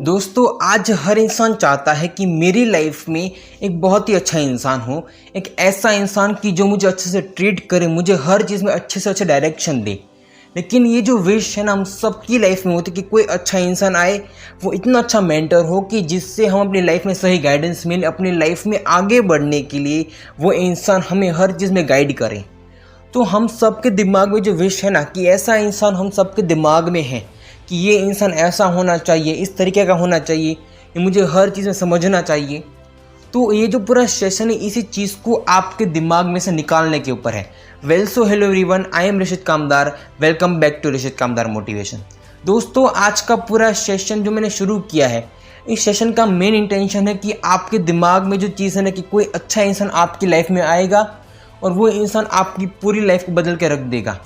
दोस्तों आज हर इंसान चाहता है कि मेरी लाइफ में एक बहुत ही अच्छा इंसान हो, एक ऐसा इंसान कि जो मुझे अच्छे से ट्रीट करे, मुझे हर चीज़ में अच्छे से अच्छा डायरेक्शन दे। लेकिन ये जो विश है ना, हम सबकी लाइफ में होती है कि कोई अच्छा इंसान आए, वो इतना अच्छा मेंटर हो कि जिससे हम अपनी लाइफ में सही गाइडेंस मिले, अपनी लाइफ में आगे बढ़ने के लिए वो इंसान हमें हर चीज़ में गाइड करे। तो हम सबके दिमाग में जो विश है ना कि ऐसा इंसान हम सबके दिमाग में है कि ये इंसान ऐसा होना चाहिए, इस तरीके का होना चाहिए, ये मुझे हर चीज़ में समझना चाहिए। तो ये जो पूरा सेशन है इसी चीज़ को आपके दिमाग में से निकालने के ऊपर है। So hello everyone, I am Rishit Kamdar, welcome back to Rishit Kamdar motivation. दोस्तों आज का पूरा सेशन जो मैंने शुरू किया है, इस सेशन का मेन इंटेंशन है कि आपके दिमाग में जो चीज़ है ना कि कोई अच्छा इंसान आपकी लाइफ में आएगा और वो इंसान आपकी पूरी लाइफ को बदल के रख देगा।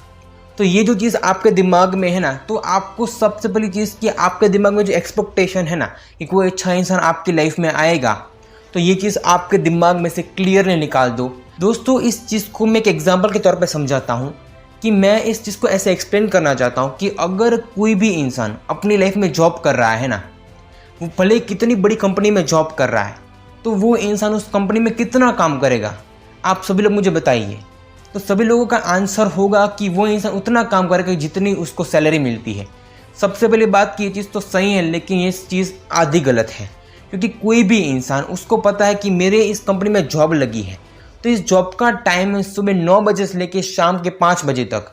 तो ये जो चीज़ आपके दिमाग में है ना, तो आपको सबसे पहली चीज़ कि आपके दिमाग में जो एक्सपेक्टेशन है ना कि कोई अच्छा इंसान आपकी लाइफ में आएगा, तो ये चीज़ आपके दिमाग में से क्लियरली निकाल दो। दोस्तों इस चीज़ को मैं एक एग्जांपल के तौर पे समझाता हूँ कि मैं इस चीज़ को ऐसे एक्सप्लेन करना चाहता हूँ कि अगर कोई भी इंसान अपनी लाइफ में जॉब कर रहा है ना, वो भले कितनी बड़ी कंपनी में जॉब कर रहा है, तो वो इंसान उस कंपनी में कितना काम करेगा, आप सभी लोग मुझे बताइए। तो सभी लोगों का आंसर होगा कि वो इंसान उतना काम करेगा जितनी उसको सैलरी मिलती है। सबसे पहली बात कि ये चीज़ तो सही है, लेकिन ये चीज़ आधी गलत है। क्योंकि कोई भी इंसान, उसको पता है कि मेरे इस कंपनी में जॉब लगी है, तो इस जॉब का टाइम है सुबह 9 बजे से लेकर शाम के 5 बजे तक।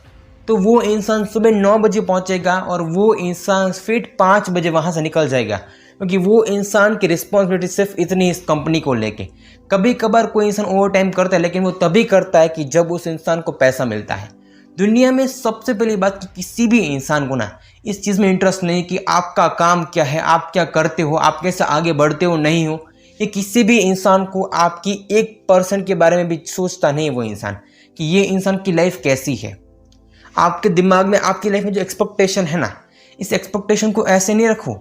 तो वो इंसान सुबह 9 बजे पहुंचेगा और वो इंसान फिर 5 बजे वहाँ से निकल जाएगा, क्योंकि वो इंसान की रिस्पॉन्सिबिलिटी सिर्फ इतनी इस कंपनी को लेके। कभी कभार कोई इंसान ओवर टाइम करता है, लेकिन वो तभी करता है कि जब उस इंसान को पैसा मिलता है। दुनिया में सबसे पहली बात कि किसी भी इंसान को ना इस चीज़ में इंटरेस्ट नहीं कि आपका काम क्या है, आप क्या करते हो, आप कैसे आगे बढ़ते हो नहीं हो। ये किसी भी इंसान को आपकी 1% के बारे में भी सोचता नहीं वो इंसान कि ये इंसान की लाइफ कैसी है। आपके दिमाग में आपकी लाइफ में जो एक्सपेक्टेशन है ना, इस एक्सपेक्टेशन को ऐसे नहीं रखो,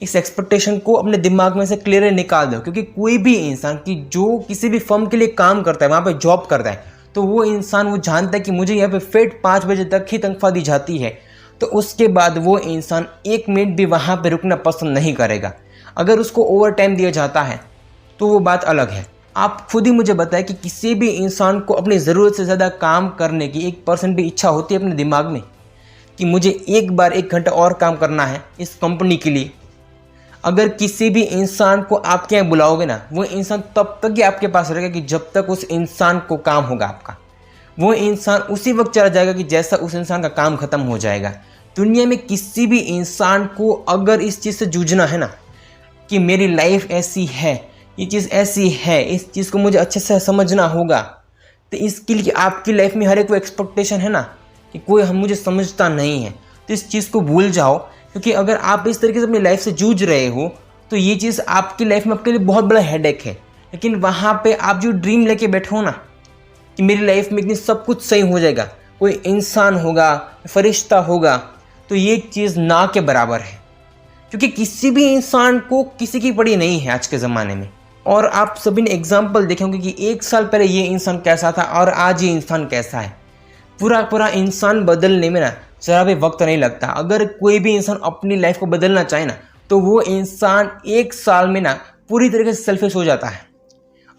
इस एक्सपेक्टेशन को अपने दिमाग में से क्लियर निकाल दो। क्योंकि कोई भी इंसान कि जो किसी भी फर्म के लिए काम करता है, वहाँ पे जॉब करता है, तो वो इंसान वो जानता है कि मुझे यहाँ पे फिर 5 बजे तक ही तनख्वाह दी जाती है, तो उसके बाद वो इंसान 1 मिनट भी वहाँ पे रुकना पसंद नहीं करेगा। अगर उसको ओवर टाइम दिया जाता है तो वो बात अलग है। आप खुद ही मुझे बताएं कि किसी भी इंसान को अपनी ज़रूरत से ज़्यादा काम करने की 1% भी इच्छा होती है अपने दिमाग में कि मुझे एक बार 1 घंटा और काम करना है इस कंपनी के लिए। अगर किसी भी इंसान को आपके यहाँ बुलाओगे ना, वो इंसान तब तक ही आपके पास रहेगा कि जब तक उस इंसान को काम होगा आपका। वो इंसान उसी वक्त चला जाएगा कि जैसा उस इंसान का काम खत्म हो जाएगा। दुनिया में किसी भी इंसान को अगर इस चीज़ से जूझना है ना कि मेरी लाइफ ऐसी है, ये चीज़ ऐसी है, इस चीज़ को मुझे अच्छे से समझना होगा, तो इसके लिए आपकी लाइफ में हर एक वो एक्सपेक्टेशन है ना कि कोई हम मुझे समझता नहीं है, तो इस चीज़ को भूल जाओ। क्योंकि अगर आप इस तरीके से अपनी लाइफ से जूझ रहे हो तो ये चीज़ आपकी लाइफ में आपके लिए बहुत बड़ा हेडेक है। लेकिन वहाँ पे आप जो ड्रीम लेके बैठे हो ना कि मेरी लाइफ में इतनी सब कुछ सही हो जाएगा, कोई इंसान होगा, फरिश्ता होगा, तो ये चीज़ ना के बराबर है। क्योंकि किसी भी इंसान को किसी की पड़ी नहीं है आज के ज़माने में। और आप सभी ने एग्जाम्पल देखे होंगे कि 1 साल पहले ये इंसान कैसा था और आज ये इंसान कैसा है। पूरा इंसान बदलने में ना ज़रा भी वक्त नहीं लगता। अगर कोई भी इंसान अपनी लाइफ को बदलना चाहे ना, तो वो इंसान 1 साल में ना पूरी तरीके से सेल्फिश हो जाता है।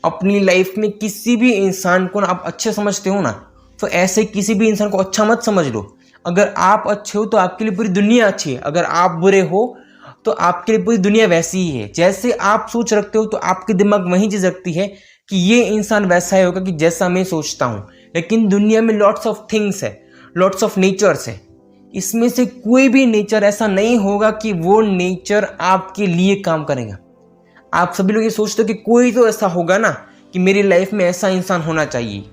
अपनी लाइफ में किसी भी इंसान को ना आप अच्छे समझते हो ना, तो ऐसे किसी भी इंसान को अच्छा मत समझ लो। अगर आप अच्छे हो तो आपके लिए पूरी दुनिया अच्छी है, अगर आप बुरे हो तो आपके लिए पूरी दुनिया वैसी ही है। जैसे आप सोच रखते हो तो आपके दिमाग वही चीज़ रखती है कि ये इंसान वैसा ही होगा कि जैसा मैं सोचता हूँ। लेकिन दुनिया में लॉट्स ऑफ थिंग्स है, लॉट्स ऑफ नेचर्स है, इसमें से कोई भी नेचर ऐसा नहीं होगा कि वो नेचर आपके लिए काम करेगा। आप सभी लोग ये सोचते हो कि कोई तो ऐसा होगा ना कि मेरी लाइफ में ऐसा इंसान होना चाहिए,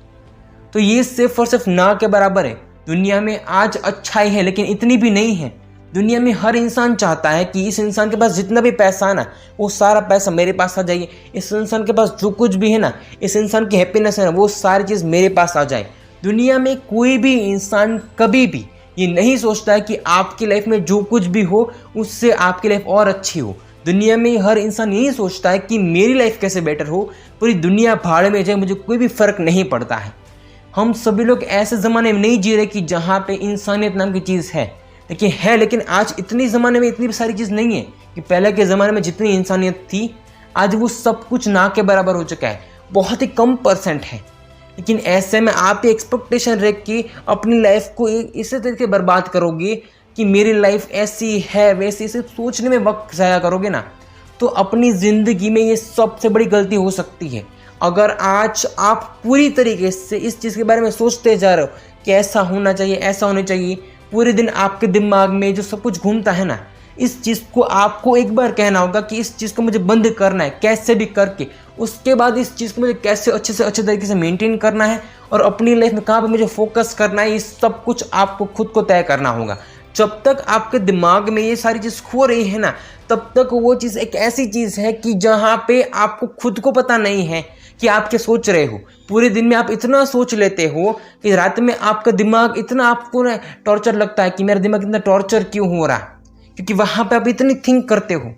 तो ये सिर्फ और सिर्फ ना के बराबर है। दुनिया में आज अच्छाई है, लेकिन इतनी भी नहीं है। दुनिया में हर इंसान चाहता है कि इस इंसान के पास जितना भी पैसा है ना, वो सारा पैसा मेरे पास आ जाए। इस इंसान के पास जो कुछ भी है ना, इस इंसान की हैप्पीनेस है ना, वो सारी चीज़ मेरे पास आ जाए। दुनिया में कोई भी इंसान कभी भी ये नहीं सोचता है कि आपकी लाइफ में जो कुछ भी हो उससे आपकी लाइफ और अच्छी हो। दुनिया में हर इंसान यही सोचता है कि मेरी लाइफ कैसे बेटर हो, पूरी दुनिया भाड़ में जाए, मुझे कोई भी फ़र्क नहीं पड़ता है। हम सभी लोग ऐसे ज़माने में नहीं जी रहे कि जहाँ पे इंसानियत नाम की चीज़ है। लेकिन आज इतनी ज़माने में इतनी सारी चीज़ नहीं है कि पहले के ज़माने में जितनी इंसानियत थी आज वो सब कुछ ना के बराबर हो चुका है, बहुत ही कम परसेंट है। लेकिन ऐसे में आप ये एक्सपेक्टेशन रख के अपनी लाइफ को इसी तरीके बर्बाद करोगे कि मेरी लाइफ ऐसी है वैसी, सिर्फ सोचने में वक्त ज़ाया करोगे ना, तो अपनी ज़िंदगी में ये सबसे बड़ी गलती हो सकती है। अगर आज आप पूरी तरीके से इस चीज़ के बारे में सोचते जा रहे हो कि ऐसा होना चाहिए, ऐसा होना चाहिए, पूरे दिन आपके दिमाग में जो सब कुछ घूमता है ना, इस चीज़ को आपको एक बार कहना होगा कि इस चीज़ को मुझे बंद करना है कैसे भी करके। उसके बाद इस चीज़ को मुझे कैसे अच्छे से अच्छे तरीके से मेंटेन करना है और अपनी लाइफ में कहाँ पे मुझे फोकस करना है, ये सब कुछ आपको खुद को तय करना होगा। जब तक आपके दिमाग में ये सारी चीज़ खो रही है ना, तब तक वो चीज़ एक ऐसी चीज़ है कि जहाँ पे आपको खुद को पता नहीं है कि आप क्या सोच रहे हो। पूरे दिन में आप इतना सोच लेते हो कि रात में आपका दिमाग इतना आपको ना टॉर्चर लगता है कि मेरा दिमाग इतना टॉर्चर क्यों हो रहा है, क्योंकि वहाँ पे आप इतनी थिंक करते हो।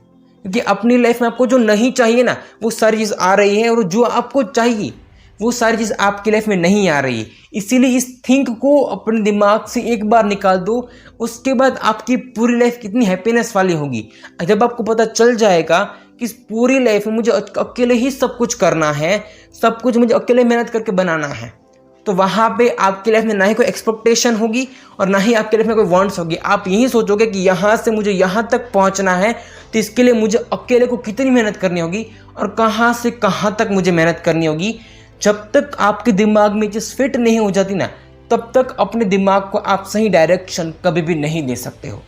क्योंकि अपनी लाइफ में आपको जो नहीं चाहिए ना वो सारी चीज़ आ रही है, और जो आपको चाहिए वो सारी चीज़ आपकी लाइफ में नहीं आ रही है। इसीलिए इस थिंक को अपने दिमाग से एक बार निकाल दो, उसके बाद आपकी पूरी लाइफ कितनी हैप्पीनेस वाली होगी। जब आपको पता चल जाएगा कि इस पूरी लाइफ में मुझे अकेले ही सब कुछ करना है, सब कुछ मुझे अकेले मेहनत करके बनाना है, तो वहाँ पे आपकी लाइफ में ना ही कोई एक्सपेक्टेशन होगी और ना ही आपकी लाइफ में कोई वांट्स होगी। आप यही सोचोगे कि यहाँ से मुझे यहाँ तक पहुँचना है, तो इसके लिए मुझे अकेले को कितनी मेहनत करनी होगी और कहाँ से कहाँ तक मुझे मेहनत करनी होगी। जब तक आपके दिमाग में चीज़ फिट नहीं हो जाती ना, तब तक अपने दिमाग को आप सही डायरेक्शन कभी भी नहीं दे सकते हो।